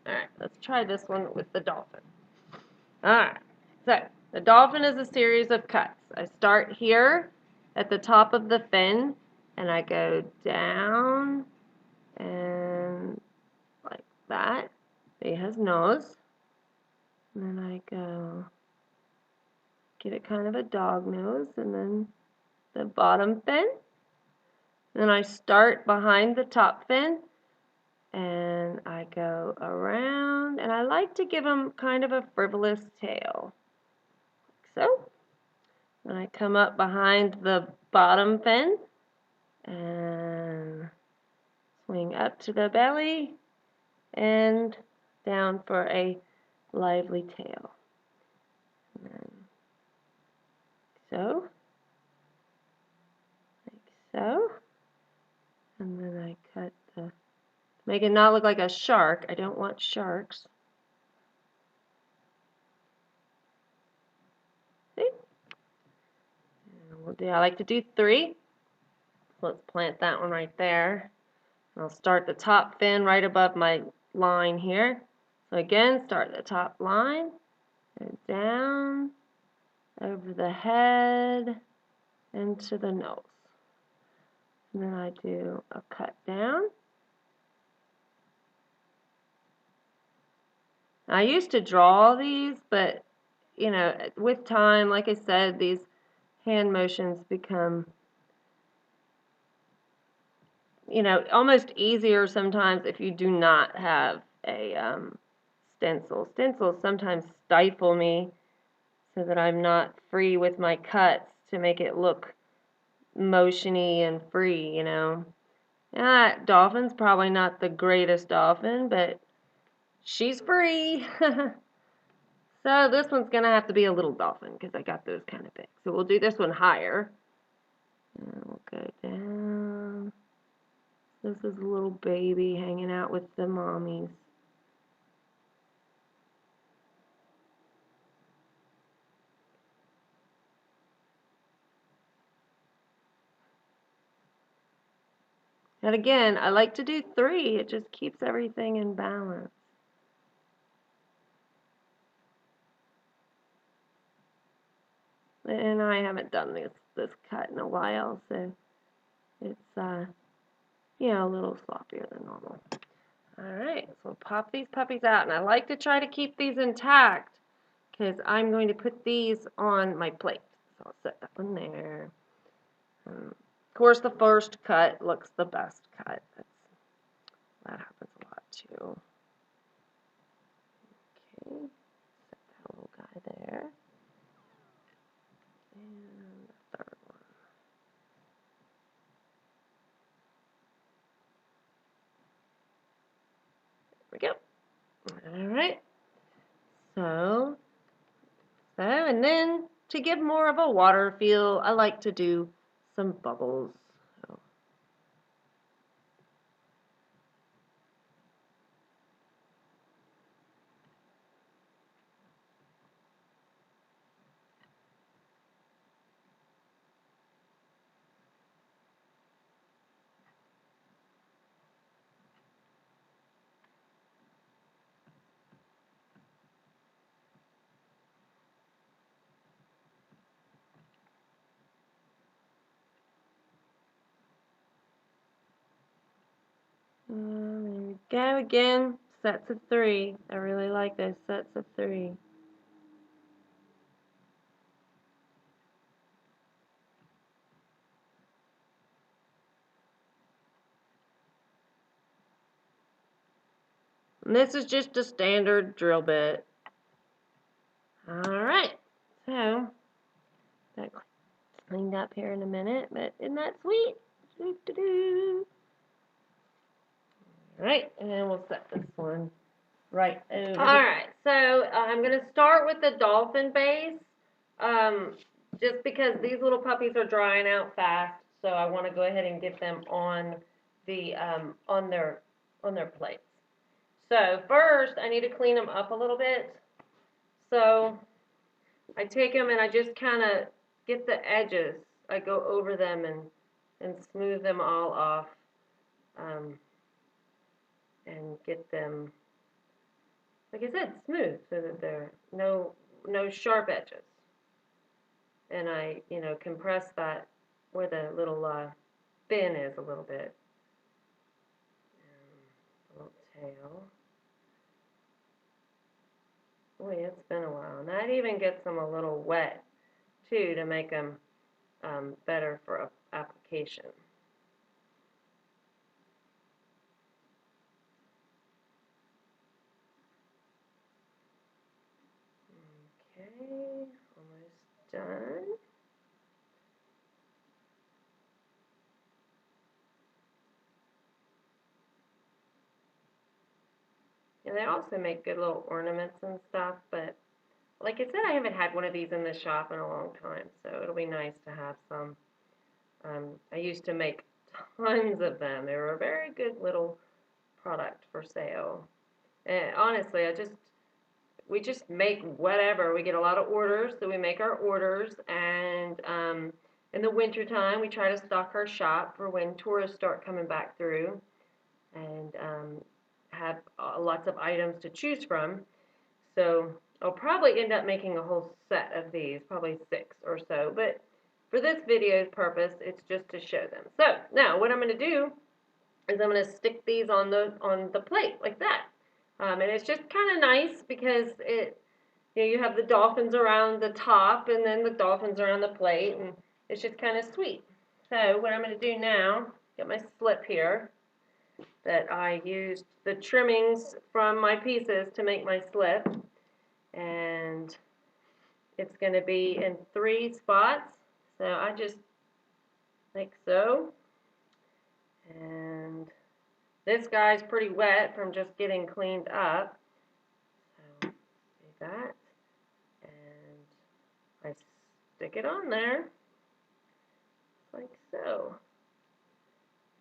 Alright, let's try this one with the dolphin. Alright, so the dolphin is a series of cuts. I start here at the top of the fin, and I go down and like that. He has nose. And then I go, give it kind of a dog nose, and then the bottom fin. Then I start behind the top fin, and I go around, and I like to give him kind of a frivolous tail, like so. Then I come up behind the bottom fin, and swing up to the belly, and down for a lively tail. And then so, like so. And then I cut the, make it not look like a shark. I don't want sharks. See? And we'll do, I like to do 3. So let's plant that one right there. I'll start the top fin right above my line here. So again, start the top line, and down, over the head, into the nose. And then I do a cut down. I used to draw these, but you know, with time, like I said, these hand motions become, you know, almost easier sometimes if you do not have a stencil. Stencils sometimes stifle me so that I'm not free with my cuts to make it look motiony and free, you know. Dolphin's probably not the greatest dolphin, but she's free. So this one's going to have to be a little dolphin because I got those kind of big. So we'll do this one higher. And we'll go down. This is a little baby hanging out with the mommies. And again, I like to do 3. It just keeps everything in balance. And I haven't done this cut in a while, so it's you know, a little sloppier than normal. Alright, so we'll pop these puppies out, and I like to try to keep these intact because I'm going to put these on my plate. So I'll set that one there. Of course, the first cut looks the best cut. That happens a lot too. Okay, set that little guy there. And the third one. There we go. Alright. So, and then to give more of a water feel, I like to do some bubbles. So, there we go again. Sets of 3. I really like those sets of 3. And this is just a standard drill bit. Alright, so that cleaned up here in a minute, but isn't that sweet? Alright, and then we'll set this one right over. Alright, so I'm going to start with the dolphin base, just because these little puppies are drying out fast, so I want to go ahead and get them on the on their plates. So first, I need to clean them up a little bit. So I take them and I just kind of get the edges. I go over them and smooth them all off, and get them like I said, smooth so that there are no sharp edges. And I, compress that where the little fin is a little bit. And a little tail. Boy, it's been a while. And that even gets them a little wet, too, to make them better for application. Okay, almost done. And they also make good little ornaments and stuff, but like I said, I haven't had one of these in the shop in a long time, so it'll be nice to have some. I used to make tons of them. They were a very good little product for sale. And honestly, we just make whatever. We get a lot of orders, so we make our orders. And in the wintertime, we try to stock our shop for when tourists start coming back through, and have lots of items to choose from. So I'll probably end up making a whole set of these, probably 6 or so. But for this video's purpose, it's just to show them. So now what I'm going to do is I'm going to stick these on the plate like that. And it's just kind of nice because you have the dolphins around the top and then the dolphins around the plate, and it's just kind of sweet. So what I'm going to do now, get my slip here that I used the trimmings from my pieces to make my slip, and it's going to be in 3 spots. So I just like so, and this guy's pretty wet from just getting cleaned up. So do that, and I stick it on there like so.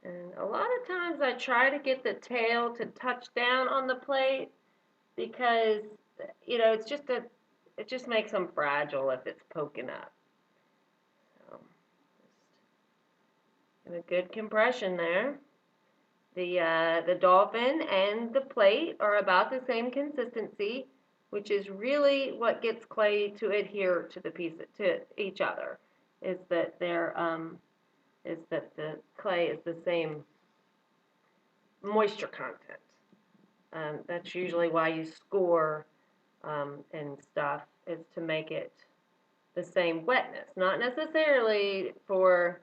And a lot of times I try to get the tail to touch down on the plate because, it just makes them fragile if it's poking up. So just give a good compression there. The dolphin and the plate are about the same consistency, which is really what gets clay to adhere to to each other. Is that the clay is the same moisture content. That's usually why you score and stuff, is to make it the same wetness, not necessarily for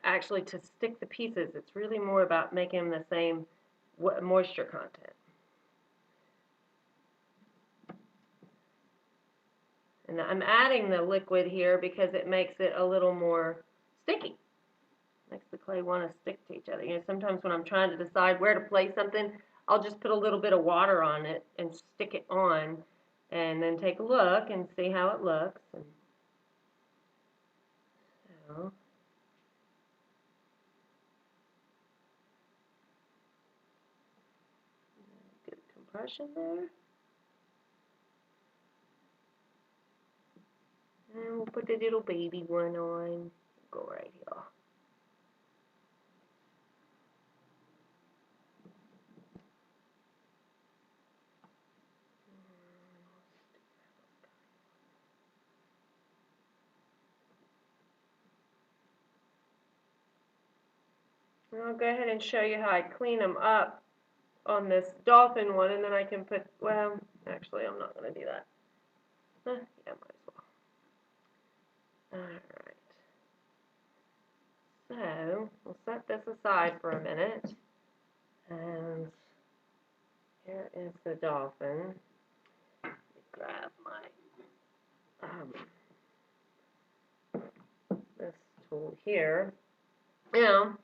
actually to stick the pieces. It's really more about making them the same moisture content. And I'm adding the liquid here because it makes it a little more sticky. Makes the clay want to stick to each other. Sometimes when I'm trying to decide where to place something, I'll just put a little bit of water on it and stick it on, and then take a look and see how it looks. And so, good compression there. And we'll put the little baby one on. Go right here. And I'll go ahead and show you how I clean them up on this dolphin one, and then I can put, well, actually I'm not going to do that. Yeah, might as well. Alright. So, we'll set this aside for a minute. And here is the dolphin. Let me grab my this tool here. Now,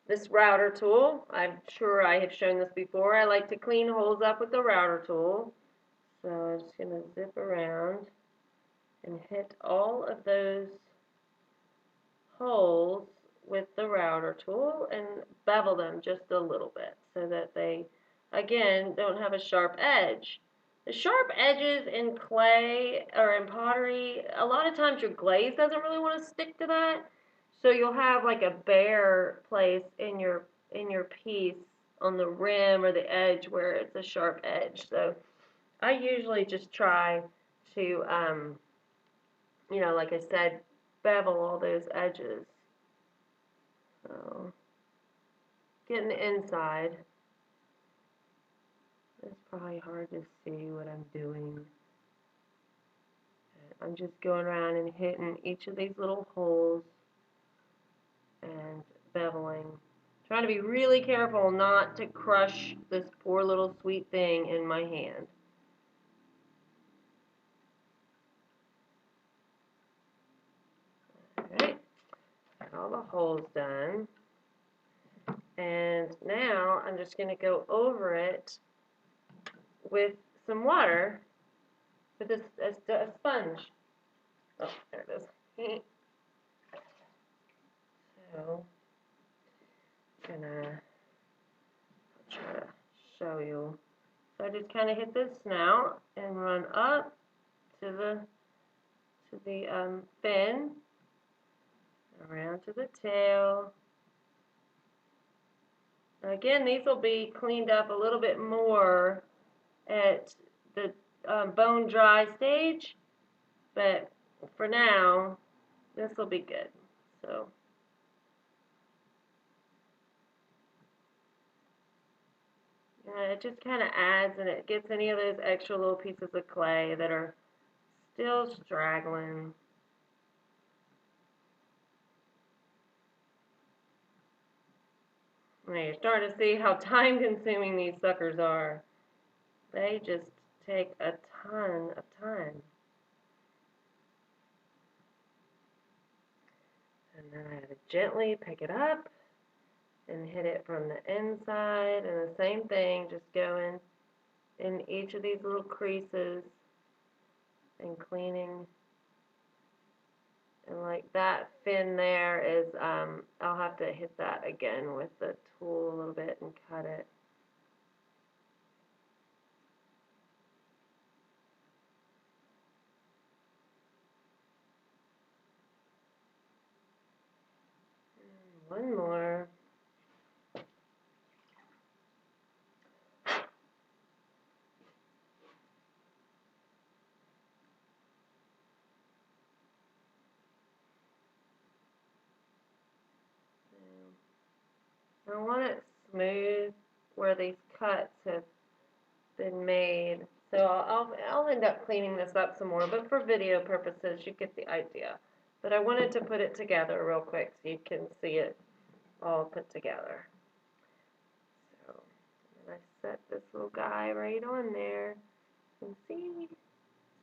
this router tool, I'm sure I have shown this before. I like to clean holes up with the router tool. So I'm just going to zip around and hit all of those holes with the router tool and bevel them just a little bit so that they, again, don't have a sharp edge. The sharp edges in clay or in pottery, a lot of times your glaze doesn't really want to stick to that. So you'll have like a bare place in your piece on the rim or the edge where it's a sharp edge. So I usually just try to, like I said, bevel all those edges. So getting the inside. It's probably hard to see what I'm doing. I'm just going around and hitting each of these little holes and beveling. Trying to be really careful not to crush this poor little sweet thing in my hand. Alright, got all the holes done. And now I'm just going to go over it with some water with a sponge. Oh, there it is. So, I'm gonna try to show you. So I just kind of hit the snout and run up to the fin, around to the tail. Now again, these will be cleaned up a little bit more at the bone dry stage, but for now, this will be good. So. It just kind of adds, and it gets any of those extra little pieces of clay that are still straggling. Now you're starting to see how time-consuming these suckers are. They just take a ton of time. And then I have to gently pick it up and hit it from the inside, and the same thing, just going in each of these little creases and cleaning. And like that fin there is, I'll have to hit that again with the tool a little bit and cut it. One more. I want it smooth where these cuts have been made. So I'll end up cleaning this up some more, but for video purposes, you get the idea. But I wanted to put it together real quick so you can see it all put together. So and I set this little guy right on there. You can see it's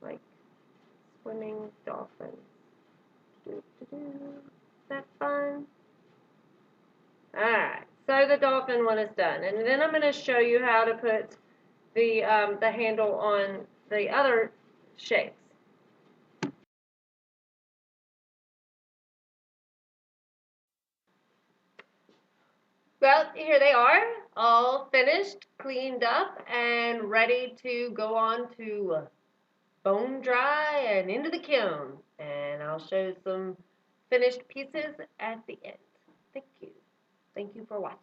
like swimming dolphins. Is that fun? Alright, so the dolphin one is done. And then I'm going to show you how to put the handle on the other shapes. Well, here they are, all finished, cleaned up, and ready to go on to bone dry and into the kiln. And I'll show some finished pieces at the end. Thank you. Thank you for watching.